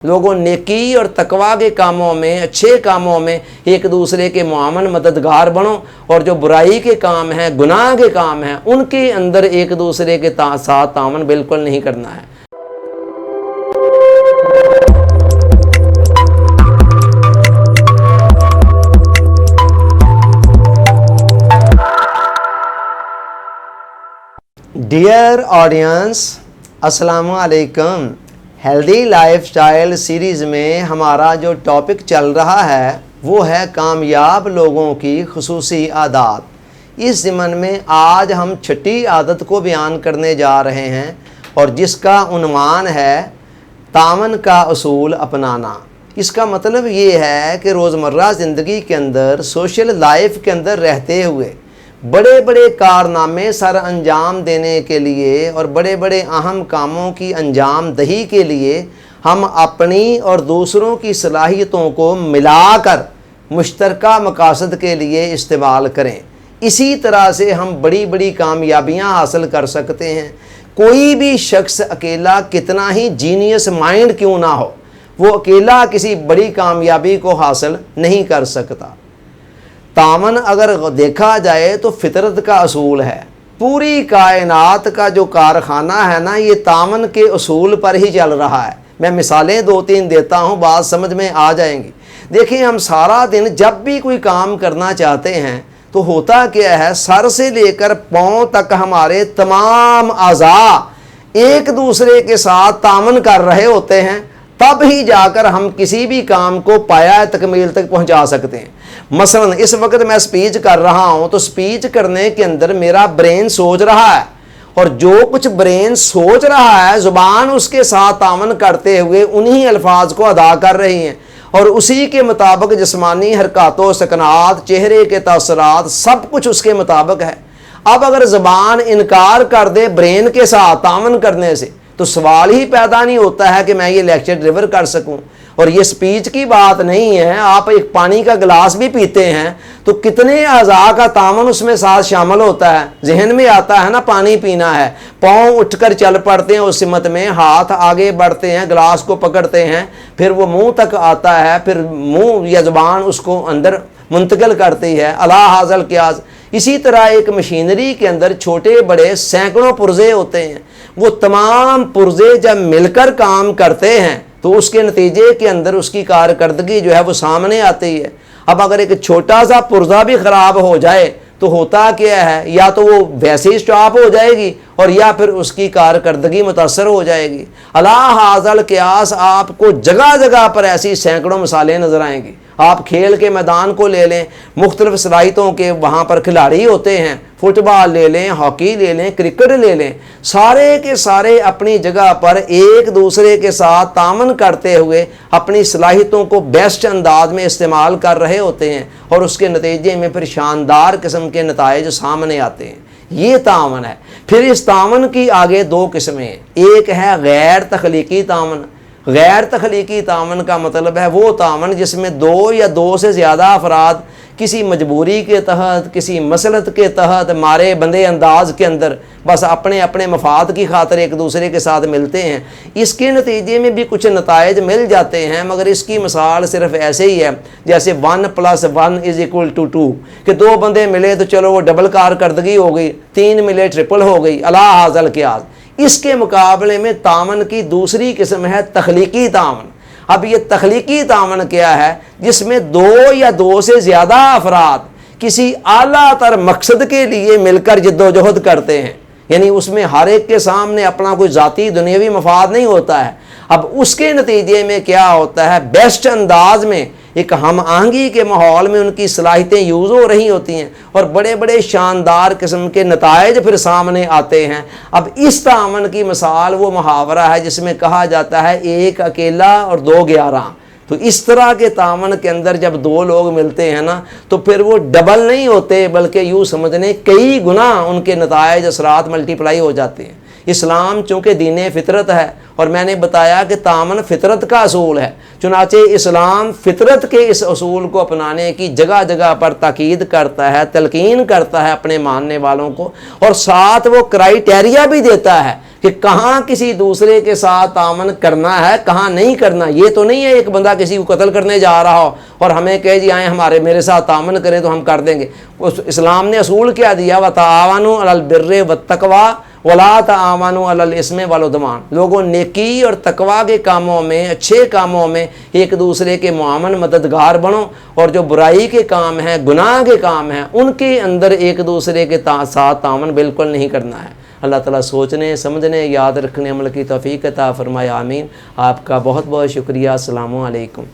लोगों नेकी और तकवा के कामों में, अच्छे कामों में एक दूसरे के मुआवन मददगार बनो, और जो बुराई के काम हैं, गुनाह के काम हैं, उनके अंदर एक दूसरे के साथ तावन बिल्कुल नहीं करना है। डियर ऑडियंस, अस्सलामु अलैकुम। हेल्दी लाइफस्टाइल सीरीज़ में हमारा जो टॉपिक चल रहा है वो है कामयाब लोगों की खुसूसी आदत। इस ज़िमन में आज हम छठी आदत को बयान करने जा रहे हैं और जिसका उन्वान है तावन का उसूल अपनाना। इसका मतलब ये है कि रोज़मर्रा ज़िंदगी के अंदर, सोशल लाइफ के अंदर रहते हुए बड़े बड़े कारनामे सर अंजाम देने के लिए और बड़े बड़े अहम कामों की अंजाम दही के लिए हम अपनी और दूसरों की सलाहियतों को मिलाकर मुश्तरका मकासद के लिए इस्तेमाल करें। इसी तरह से हम बड़ी बड़ी कामयाबियां हासिल कर सकते हैं। कोई भी शख्स अकेला कितना ही जीनियस माइंड क्यों ना हो, वो अकेला किसी बड़ी कामयाबी को हासिल नहीं कर सकता। तावन अगर देखा जाए तो फितरत का असूल है। पूरी कायनात का जो कारखाना है ना, ये तावन के असूल पर ही चल रहा है। मैं मिसालें दो तीन देता हूँ, बात समझ में आ जाएंगी। देखिए, हम सारा दिन जब भी कोई काम करना चाहते हैं तो होता क्या है, सर से लेकर पाँव तक हमारे तमाम अज़ा एक दूसरे के साथ तावन कर रहे होते हैं, तब ही जाकर हम किसी भी काम को पाया तकमील तक पहुंचा सकते हैं। मसलन इस वक्त मैं स्पीच कर रहा हूं तो स्पीच करने के अंदर मेरा ब्रेन सोच रहा है, और जो कुछ ब्रेन सोच रहा है ज़ुबान उसके साथ तावन करते हुए उन्हीं अल्फाज को अदा कर रही हैं, और उसी के मुताबिक जिस्मानी हरकतों, सकनात, चेहरे के तअस्सुरात सब कुछ उसके मुताबिक है। अब अगर ज़ुबान इनकार कर दे ब्रेन के साथ तावन करने से तो सवाल ही पैदा नहीं होता है कि मैं ये लेक्चर डिलीवर कर सकूं। और ये स्पीच की बात नहीं है, आप एक पानी का गिलास भी पीते हैं तो कितने अज़ा का तावन उसमें साथ शामिल होता है। जहन में आता है ना पानी पीना है, पाँव उठकर चल पड़ते हैं, उस सिमत में हाथ आगे बढ़ते हैं, गिलास को पकड़ते हैं, फिर वो मुंह तक आता है, फिर मुंह या ज़ुबान उसको अंदर मुंतकिल करती है। अला हाज़ल क्यास। इसी तरह एक मशीनरी के अंदर छोटे बड़े सैकड़ों पुर्जे होते हैं। वो तमाम पुर्जे जब मिलकर काम करते हैं तो उसके नतीजे के अंदर उसकी कारकर्दगी जो है वो सामने आती है। अब अगर एक छोटा सा पुर्जा भी ख़राब हो जाए तो होता क्या है, या तो वो वैसे ही स्टॉप हो जाएगी और या फिर उसकी कारकर्दगी मुतासर हो जाएगी। अला हाज़ल क्यास। आपको जगह जगह पर ऐसी सैकड़ों मिसालें नज़र आएंगी। आप खेल के मैदान को ले लें, मुख्तलिफ सलाहियतों के वहाँ पर खिलाड़ी होते हैं, फुटबॉल ले लें, हॉकी ले लें, क्रिकेट ले लें, सारे के सारे अपनी जगह पर एक दूसरे के साथ तावन करते हुए अपनी सलाहियतों को बेस्ट अंदाज में इस्तेमाल कर रहे होते हैं, और उसके नतीजे में फिर शानदार किस्म के नताइज सामने आते हैं। ये तावन है। फिर इस तावन की आगे दो किस्में हैं। एक है गैर तख्लीकी तावन। गैर तख्लीकी तावन का मतलब है वो तावन जिसमें दो या दो से ज़्यादा अफराद किसी मजबूरी के तहत, किसी मसलत के तहत, मारे बंदे अंदाज के अंदर बस अपने अपने मफाद की खातिर एक दूसरे के साथ मिलते हैं। इसके नतीजे में भी कुछ नताइज मिल जाते हैं, मगर इसकी मिसाल सिर्फ ऐसे ही है जैसे 1 + 1 = 2 कि दो बंदे मिले तो चलो वो डबल कारकर्दगी हो गई, 3 मिले ट्रिपल हो गई। अला हाज़ल क्यास। इसके मुकाबले में तावन की दूसरी किस्म है तख्लीकी तावन। अब ये तख्लीकी तावन क्या है, जिसमें दो या दो से ज़्यादा अफराद किसी आला तर मकसद के लिए मिलकर जिद्दोजहद करते हैं। यानी उसमें हर एक के सामने अपना कोई ज़ाती दुनियावी मफाद नहीं होता है। अब उसके नतीजे में क्या होता है, बेस्ट अंदाज में एक हम आहंगी के माहौल में उनकी सलाहियतें यूज़ हो रही होती हैं और बड़े बड़े शानदार किस्म के नताइज फिर सामने आते हैं। अब इस तावन की मिसाल वो मुहावरा है जिसमें कहा जाता है एक अकेला और 2 11। तो इस तरह के तावन के अंदर जब दो लोग मिलते हैं ना तो फिर वो डबल नहीं होते, बल्कि यूँ समझने कई गुना उनके नताइज असरात मल्टीप्लाई हो जाते हैं। इस्लाम चूँकि दीन फितरत है, और मैंने बताया कि तावन फितरत का असूल है, चुनाचे इस्लाम फितरत के इस असूल को अपनाने की जगह जगह पर ताकीद करता है, तलकीन करता है अपने मानने वालों को, और साथ वो क्राइटेरिया भी देता है کہ کہاں کسی دوسرے کے ساتھ تعاون کرنا ہے کہاں نہیں کرنا. یہ تو نہیں ہے ایک بندہ کسی کو قتل کرنے جا رہا ہو اور ہمیں کہے جی آئیں میرے ساتھ تعاون کریں تو ہم کر دیں گے. اسلام نے اصول کیا دیا؟ وتعاونوا علی البر والتقوی ولا تعاونوا علی الاثم والعدوان. لوگوں نیکی اور تقوی کے کاموں میں، اچھے کاموں میں ایک دوسرے کے معاون مددگار بنو، اور جو برائی کے کام ہیں، گناہ کے کام ہیں، ان کے اندر ایک دوسرے کے ساتھ تعاون بالکل نہیں کرنا ہے. اللہ تعالیٰ سوچنے سمجھنے یاد رکھنے عمل کی توفیق عطا فرمائے. آمین. آپ کا بہت بہت شکریہ. السلام علیکم.